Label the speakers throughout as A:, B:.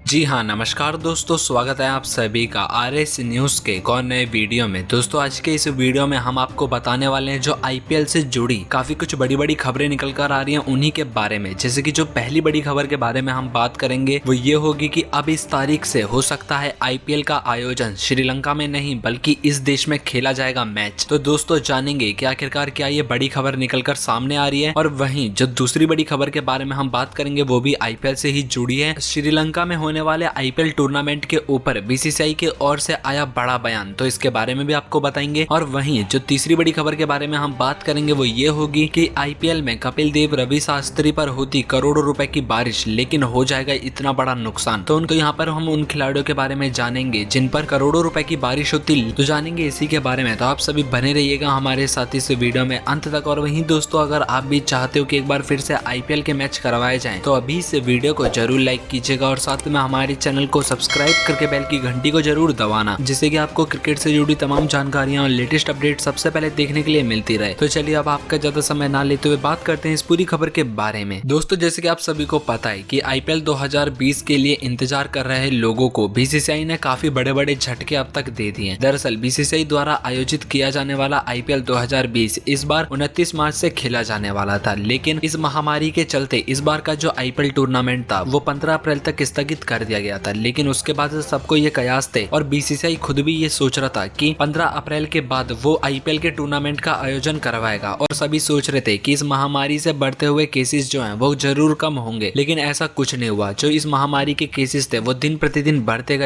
A: जी हाँ, नमस्कार दोस्तों, स्वागत है आप सभी का RS न्यूज़ के एक और नए वीडियो में। दोस्तों आज के इस वीडियो में हम आपको बताने वाले हैं जो IPL से जुड़ी काफ़ी कुछ बड़ी बड़ी खबरें निकल कर आ रही हैं उन्हीं के बारे में। जैसे कि जो पहली बड़ी खबर के बारे में हम बात करेंगे वो ये होगी कि अब इस तारीख से हो सकता है IPL का आयोजन श्रीलंका में नहीं बल्कि इस देश में खेला जाएगा मैच। तो दोस्तों जानेंगे कि आखिरकार क्या ये बड़ी खबर निकल कर सामने आ रही है। और वहीं जो दूसरी बड़ी खबर के बारे में हम बात करेंगे वो भी IPL से ही जुड़ी है। श्रीलंका में होने वाले IPL टूर्नामेंट के ऊपर BCCI की ओर से आया बड़ा बयान, तो इसके बारे में भी आपको बताएंगे। और वहीं जो तीसरी बड़ी खबर के बारे में हम बात करेंगे वो ये होगी कि IPL में कपिल देव रवि शास्त्री पर होती करोड़ों रुपए की बारिश, लेकिन हो जाएगा इतना बड़ा नुकसान। तो यहाँ पर हम उन खिलाड़ियों के बारे में जानेंगे जिन पर करोड़ों रुपए की बारिश होती, तो जानेंगे इसी के बारे में। तो आप सभी बने रहिएगा हमारे साथ इस वीडियो में अंत तक। और वहीं दोस्तों अगर आप भी चाहते हो कि एक बार फिर से IPL के मैच करवाए जाएं तो अभी इस वीडियो को जरूर लाइक कीजिएगा और साथ में हमारे चैनल को सब्सक्राइब करके बेल की घंटी को जरूर दबाना, जिससे कि आपको क्रिकेट से जुड़ी तमाम जानकारियां और लेटेस्ट अपडेट सबसे पहले देखने के लिए मिलती रहे। तो चलिए अब आपका ज्यादा समय ना लेते हुए बात करते हैं इस पूरी खबर के बारे में। दोस्तों जैसे कि आप सभी को पता है कि IPL 2020 के लिए इंतजार कर रहे लोगों को BCCI ने काफी बड़े बड़े झटके अब तक दे दिए। दरअसल BCCI द्वारा आयोजित किया जाने वाला IPL 2020 इस बार 29 मार्च से खेला जाने वाला था, लेकिन इस महामारी के चलते इस बार का जो IPL टूर्नामेंट था वो 15 अप्रैल तक स्थगित कर दिया गया था। लेकिन उसके बाद सबको ये कयास थे और BCCI खुद भी ये सोच रहा था कि 15 अप्रैल के बाद वो IPL के टूर्नामेंट का आयोजन करवाएगा। और सभी सोच रहे थे कि इस महामारी से बढ़ते हुए केसेस जो हैं वो जरूर कम होंगे, लेकिन ऐसा कुछ नहीं हुआ। जो इस महामारी के केसेस थे वो दिन प्रतिदिन बढ़ते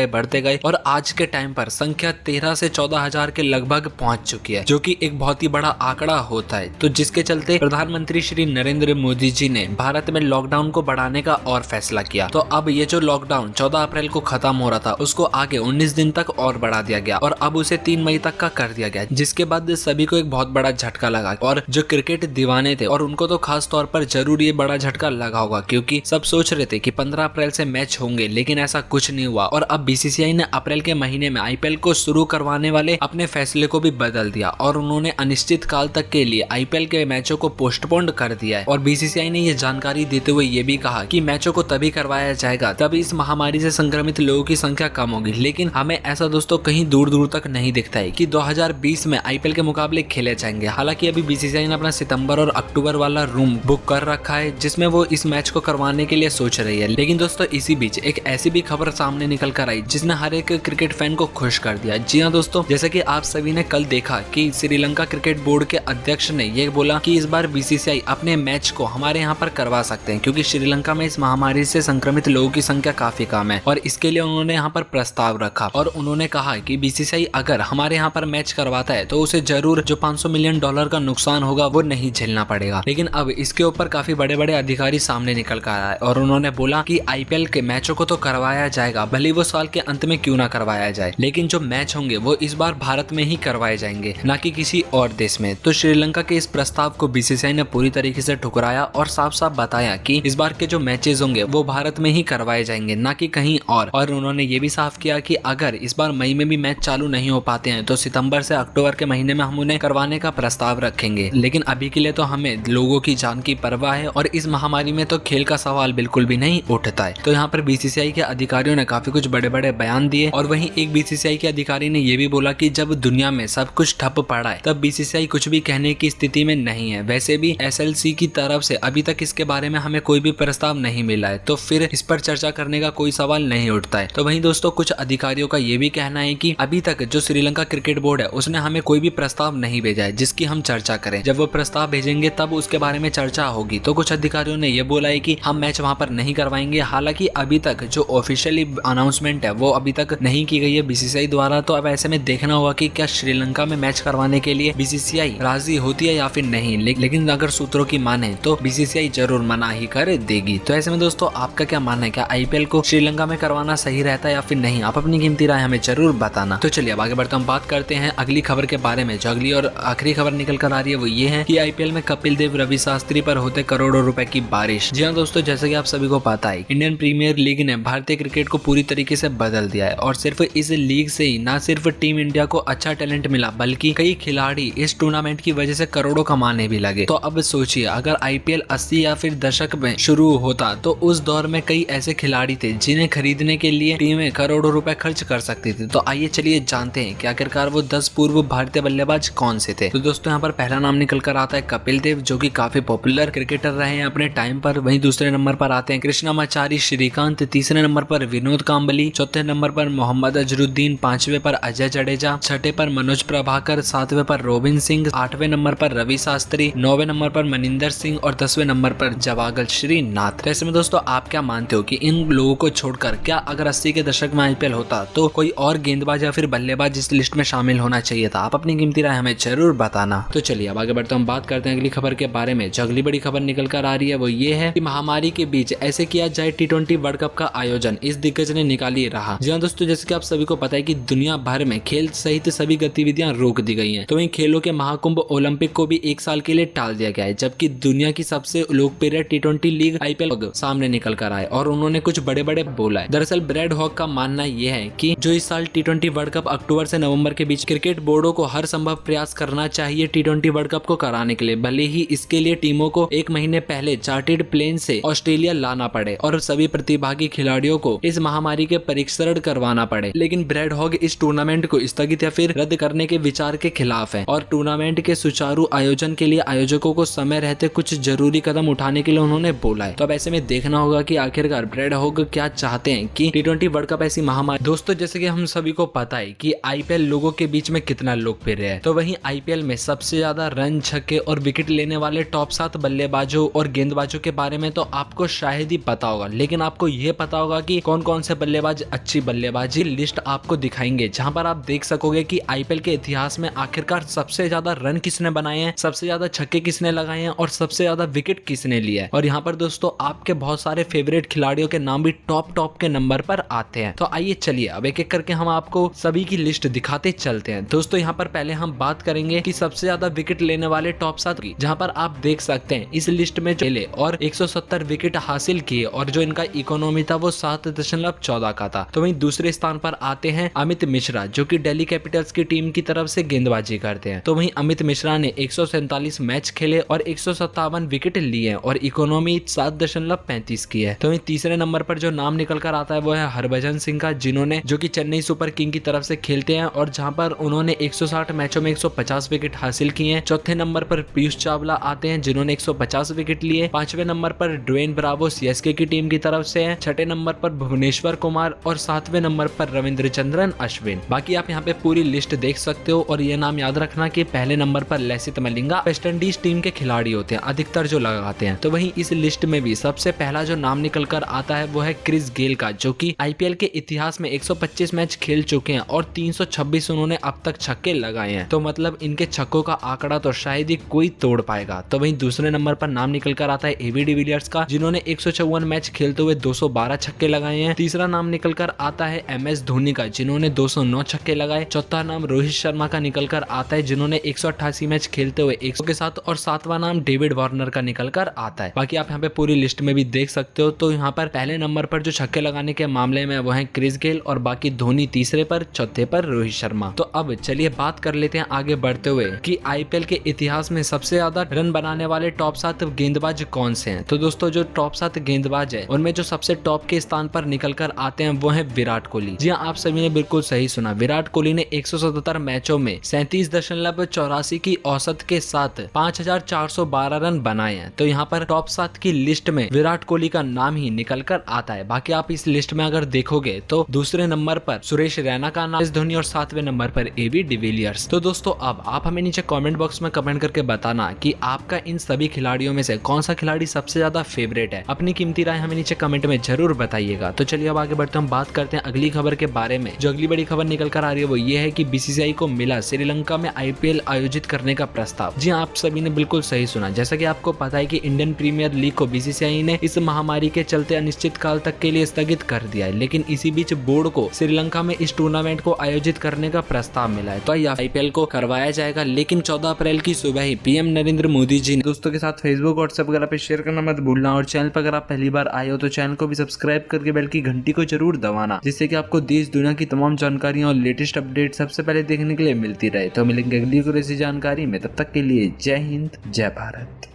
A: गए और आज के टाइम पर संख्या 13 से 14 हजार के लगभग पहुंच चुकी है, जो कि एक बहुत ही बड़ा आंकड़ा होता है। तो जिसके चलते प्रधानमंत्री श्री नरेंद्र मोदी जी ने भारत में लॉकडाउन को बढ़ाने का और फैसला किया। तो अब ये जो लॉकडाउन 14 अप्रैल को खत्म हो रहा था उसको आगे 19 दिन तक और बढ़ा दिया गया और अब उसे 3 मई तक का कर दिया गया, जिसके बाद सभी को एक बहुत बड़ा झटका लगा। और जो क्रिकेट दीवाने थे और उनको तो खास तौर पर जरूर ये बड़ा झटका लगा होगा, क्योंकि सब सोच रहे थे कि 15 अप्रैल से मैच होंगे, लेकिन ऐसा कुछ नहीं हुआ। और अब BCCI ने अप्रैल के महीने में IPL को शुरू करवाने वाले अपने फैसले को भी बदल दिया और उन्होंने अनिश्चित काल तक के लिए IPL के मैचों को पोस्टपोन कर दिया है। और BCCI ने ये जानकारी देते हुए ये भी कहा कि मैचों को तभी करवाया जाएगा तब इस महामारी से संक्रमित लोगों की संख्या कम होगी। लेकिन हमें ऐसा दोस्तों कहीं दूर दूर तक नहीं दिखता है कि 2020 में IPL के मुकाबले खेले जाएंगे। हालांकि अभी BCCI ने अपना सितंबर और अक्टूबर वाला रूम बुक कर रखा है जिसमें वो इस मैच को करवाने के लिए सोच रही है। लेकिन दोस्तों इसी बीच एक ऐसी भी खबर सामने निकल कर आई जिसने हर एक क्रिकेट फैन को खुश कर दिया। जी हाँ दोस्तों, जैसे कि आप सभी ने कल देखा कि श्रीलंका क्रिकेट बोर्ड के अध्यक्ष ने यह बोला कि इस बार BCCI अपने मैच को हमारे यहाँ पर करवा सकते हैं, क्योंकि श्रीलंका में इस महामारी से संक्रमित लोगों की संख्या काफी कम है। और इसके लिए उन्होंने यहाँ पर प्रस्ताव रखा और उन्होंने कहा कि BCCI अगर हमारे यहाँ पर मैच करवाता है तो उसे जरूर जो $500 मिलियन का नुकसान होगा वो नहीं झेलना पड़ेगा। लेकिन अब इसके ऊपर काफी बड़े बड़े अधिकारी सामने निकल कर आए और उन्होंने बोला कि IPL के मैचों को तो करवाया जाएगा, भले वो साल के अंत में क्यों ना करवाया जाए, लेकिन जो मैच होंगे वो इस बार भारत में ही करवाए जाएंगे, ना कि किसी और देश में। तो श्रीलंका के इस प्रस्ताव को BCCI ने पूरी तरीके से ठुकराया और साफ साफ बताया कि इस बार के जो मैचेस होंगे वो भारत में ही करवाए जाएंगे, ना कि कहीं और उन्होंने ये भी साफ किया कि अगर इस बार मई में भी मैच चालू नहीं हो पाते हैं तो सितंबर से अक्टूबर के महीने में हम उन्हें करवाने का प्रस्ताव रखेंगे। लेकिन अभी के लिए तो हमें लोगों की जान की परवाह है और इस महामारी में तो खेल का सवाल बिल्कुल भी नहीं उठता है। तो यहाँ पर BCCI के अधिकारियों ने काफी कुछ बड़े बड़े बयान दिए और वहीं एक BCCI के अधिकारी ने यह भी बोला कि जब दुनिया में सब कुछ ठप पड़ा है तब BCCI कुछ भी कहने की स्थिति में नहीं है। वैसे भी SLC की तरफ से अभी तक इसके बारे में हमें कोई भी प्रस्ताव नहीं मिला है, तो फिर इस पर चर्चा करने का कोई सवाल नहीं उठता है। तो वहीं दोस्तों कुछ अधिकारियों का ये भी कहना है कि अभी तक जो श्रीलंका क्रिकेट बोर्ड है उसने हमें कोई भी प्रस्ताव नहीं भेजा है जिसकी हम चर्चा करें। जब वो प्रस्ताव भेजेंगे तब उसके बारे में चर्चा होगी। तो कुछ अधिकारियों ने ये बोला है कि हम मैच वहां पर नहीं करवाएंगे। हालांकि अभी तक जो ऑफिशियली अनाउंसमेंट है वो अभी तक नहीं की गई है BCCI द्वारा। तो अब ऐसे में देखना होगा कि क्या श्रीलंका में मैच करवाने के लिए BCCI राजी होती है या फिर नहीं। लेकिन अगर सूत्रों की माने तो BCCI जरूर मना ही कर देगी। तो ऐसे में दोस्तों आपका क्या मानना है, क्या IPL को श्रीलंका में करवाना सही रहता है या फिर नहीं? आप अपनी कीमती राय हमें जरूर बताना। तो चलिए अब आगे बढ़ते हम बात करते हैं अगली खबर के बारे में। जो अगली और आखिरी खबर निकल कर आ रही है वो ये है कि IPL में कपिल देव रवि शास्त्री पर होते करोड़ों रुपए की बारिश। जी हाँ दोस्तों, जैसे कि आप सभी को पता है इंडियन प्रीमियर लीग ने भारतीय क्रिकेट को पूरी तरीके से बदल दिया है और सिर्फ इस लीग से ही न सिर्फ टीम इंडिया को अच्छा टैलेंट मिला बल्कि कई खिलाड़ी इस टूर्नामेंट की वजह से करोड़ों कमाने भी लगे। तो अब सोचिए अगर IPL 80 या फिर दशक में शुरू होता तो उस दौर में कई ऐसे खिलाड़ी थे जिन्हें खरीदने के लिए टीमें करोड़ों रुपए खर्च कर सकती थी। तो आइए चलिए जानते हैं कि आखिरकार वो 10 पूर्व भारतीय बल्लेबाज कौन से थे। तो दोस्तों यहाँ पर पहला नाम निकल कर आता है कपिल देव, जो कि काफी पॉपुलर क्रिकेटर रहे हैं अपने टाइम पर। वहीं दूसरे नंबर पर आते हैं कृष्णामाचारी श्रीकांत, तीसरे नंबर पर विनोद कांबली, चौथे नंबर पर मोहम्मद अजरुद्दीन, पांचवें पर अजय जडेजा, छठे पर मनोज प्रभाकर, सातवें पर रोबिन सिंह, आठवें नंबर पर रवि शास्त्री, नौवें नंबर पर मनिंदर सिंह और 10वें नंबर पर जवागल श्रीनाथ। ऐसे में दोस्तों आप क्या मानते हो कि इन लोगों को छोड़कर क्या अगर 80 के दशक में आईपीएल होता तो कोई और गेंदबाज या फिर बल्लेबाज इस लिस्ट में शामिल होना चाहिए था? आप अपनी कीमती राय हमें जरूर बताना। तो चलिए अब आगे बढ़ते हम बात करते हैं अगली खबर के बारे में। जो अगली बड़ी खबर निकल कर आ रही है वो ये है कि महामारी के बीच ऐसे किया जाए T20 वर्ल्ड कप का आयोजन, इस दिग्गज ने निकाली राह। जी हाँ दोस्तों, जैसे कि आप सभी को पता है कि दुनिया भर में खेल सहित सभी गतिविधियां रोक दी गई हैं। तो वहीं खेलों के महाकुंभ ओलंपिक को भी 1 साल के लिए टाल दिया गया है, जबकि दुनिया की सबसे लोकप्रिय T20 लीग आईपीएल सामने निकल कर आए और उन्होंने कुछ बड़े बड़े बोला है। दरअसल ब्रैड हॉग का मानना यह है कि जो इस साल T20 वर्ल्ड कप अक्टूबर से नवंबर के बीच क्रिकेट बोर्डों को हर संभव प्रयास करना चाहिए T20 वर्ल्ड कप को कराने के लिए, भले ही इसके लिए टीमों को 1 महीने पहले चार्टर्ड प्लेन से ऑस्ट्रेलिया लाना पड़े और सभी प्रतिभागी खिलाड़ियों को इस महामारी के परीक्षण करवाना पड़े। लेकिन ब्रैड हॉग इस टूर्नामेंट को स्थगित या फिर रद्द करने के विचार के खिलाफ है और टूर्नामेंट के सुचारू आयोजन के लिए आयोजकों को समय रहते कुछ जरूरी कदम उठाने के लिए उन्होंने बोला है। तो अब ऐसे में देखना होगा कि आखिरकार ब्रैड हॉग क्या चाहते हैं कि T20 वर्ल्ड कप ऐसी महामारी। दोस्तों जैसे कि हम सभी को पता है कि आईपीएल लोगों के बीच में कितना लोकप्रिय है, तो वहीं आईपीएल में सबसे ज्यादा रन, छक्के और विकेट लेने वाले टॉप 7 बल्लेबाजों और गेंदबाजों के बारे में तो आपको शायद ही पता होगा, लेकिन आपको ये पता होगा कि कौन कौन से बल्लेबाज अच्छी बल्लेबाजी लिस्ट आपको दिखाएंगे, जहां पर आप देख सकोगे कि आईपीएल के इतिहास में आखिरकार सबसे ज्यादा रन किसने बनाए हैं, सबसे ज्यादा छक्के किसने लगाए हैं और सबसे ज्यादा विकेट किसने लिया है। और यहाँ पर दोस्तों आपके बहुत सारे फेवरेट खिलाड़ियों के नाम भी टॉप के नंबर पर आते हैं। तो आइए चलिए अब एक एक करके हम आपको सभी की लिस्ट दिखाते चलते हैं। दोस्तों यहाँ पर पहले हम बात करेंगे कि सबसे ज्यादा विकेट लेने वाले टॉप 7 की, जहाँ पर आप देख सकते हैं इस लिस्ट में चले और 170 विकेट हासिल किए और जो इनका इकोनॉमी था वो 7.14 का था। तो वहीं दूसरे स्थान पर आते हैं अमित मिश्रा, जो कि दिल्ली कैपिटल्स की टीम की तरफ से गेंदबाजी करते हैं। तो वहीं अमित मिश्रा ने 147 मैच खेले और 157 विकेट लिए और इकोनॉमी 7.35 की है। तो वहीं तीसरे नंबर पर जो नाम निकल कर आता है वो है हरभजन सिंह का, जिन्होंने जो कि चेन्नई सुपर किंग की तरफ से खेलते हैं और जहां पर उन्होंने 160 मैचों में 150 विकेट हासिल किए हैं। चौथे नंबर पर पीयूष चावला आते हैं, जिन्होंने 150 विकेट लिए। पांचवें नंबर पर ड्वेन ब्रावो सीएसके की टीम की तरफ से है। छठे नंबर पर भुवनेश्वर कुमार और 7वें नंबर पर रविंद्रचंद्रन अश्विन। बाकी आप यहाँ पे पूरी लिस्ट देख सकते हो और ये नाम याद रखना कि पहले नंबर पर Lasith Malinga West Indies team के खिलाड़ी होते हैं, अधिकतर जो लगाते हैं। तो वहीं इस लिस्ट में भी सबसे पहला जो नाम निकल कर आता है वो है क्रिस गेल का, जो कि आईपीएल के इतिहास में 125 मैच खेल चुके हैं और 326 उन्होंने अब तक छक्के लगाए हैं। तो मतलब इनके छक्कों का आंकड़ा तो शायद ही कोई तोड़ पाएगा। तो वहीं दूसरे नंबर पर नाम निकल कर आता है एबी डिविलियर्स का, जिन्होंने 154 मैच खेलते हुए 212 छक्के लगाए हैं। तीसरा नाम निकल कर आता है एमएस धोनी का, जिन्होंने 209 छक्के लगाए। चौथा नाम रोहित शर्मा का निकल कर आता है, जिन्होंने 188 मैच खेलते हुए 100 के साथ, और 7वां नाम डेविड वार्नर का निकल कर आता है। बाकी आप यहाँ पे पूरी लिस्ट में भी देख सकते हो। तो यहाँ पर पहले नंबर पर जो छक्के लगाने के मामले में वो है क्रिस गेल और बाकी धोनी तीसरे पर, चौथे पर रोहित शर्मा। तो अब चलिए बात कर लेते हैं आगे बढ़ते हुए कि आईपीएल के इतिहास में सबसे ज्यादा रन बनाने वाले टॉप 7 गेंदबाज कौन से हैं। तो दोस्तों जो टॉप 7 गेंदबाज है उनमें जो सबसे टॉप के स्थान पर निकल कर आते हैं वो है विराट कोहली। जी हाँ, आप सभी ने बिल्कुल सही सुना। विराट कोहली ने 177 मैचों में 37.84 की औसत के साथ 5412 रन बनाए हैं। तो यहाँ पर टॉप 7 की लिस्ट में विराट कोहली का नाम ही निकल कर आता है। बाकी आप इस लिस्ट में अगर देखोगे तो दूसरे नंबर पर सुरेश रैना का नाम, धोनी और 7वें नंबर पर एबी डिविलियर्स। तो दोस्तों अब आप हमें नीचे कमेंट बॉक्स में कमेंट करके बताना कि आपका इन सभी खिलाड़ियों में से कौन सा खिलाड़ी सबसे ज्यादा फेवरेट है। अपनी कीमती राय हमें नीचे कमेंट में जरूर बताइएगा। तो चलिए अब आगे बढ़ते हम बात करते हैं अगली खबर के बारे में। जो अगली बड़ी खबर निकल कर आ रही है वो ये है कि बीसीसीआई को मिला श्रीलंका में आईपीएल आयोजित करने का प्रस्ताव। जी आप सभी ने बिल्कुल सही सुना। जैसा कि आपको पता है कि इंडियन प्रीमियर लीग को बीसीसीआई ने इस महामारी के चलते अनिश्चित काल तक के लिए स्थगित कर दिया है, लेकिन इसी बीच बोर्ड को श्रीलंका में इस टूर्नामेंट को आयोजित करने का प्रस्ताव मिला है। तो आईपीएल को करवाया जाएगा, लेकिन 14 अप्रैल की सुबह ही पीएम नरेंद्र मोदी जी ने दोस्तों के साथ फेसबुक, व्हाट्सएप वगैरह पे शेयर करना मत भूलना। और चैनल पर अगर आप पहली बार आए हो तो चैनल को भी सब्सक्राइब करके बेल की घंटी को जरूर दबाना, जिससे कि आपको देश दुनिया की तमाम जानकारियां और लेटेस्ट अपडेट सबसे पहले देखने के लिए मिलती रहे। तो मिलेंगे अगली कोई ऐसी जानकारी में, तब तक के लिए जय हिंद, जय भारत।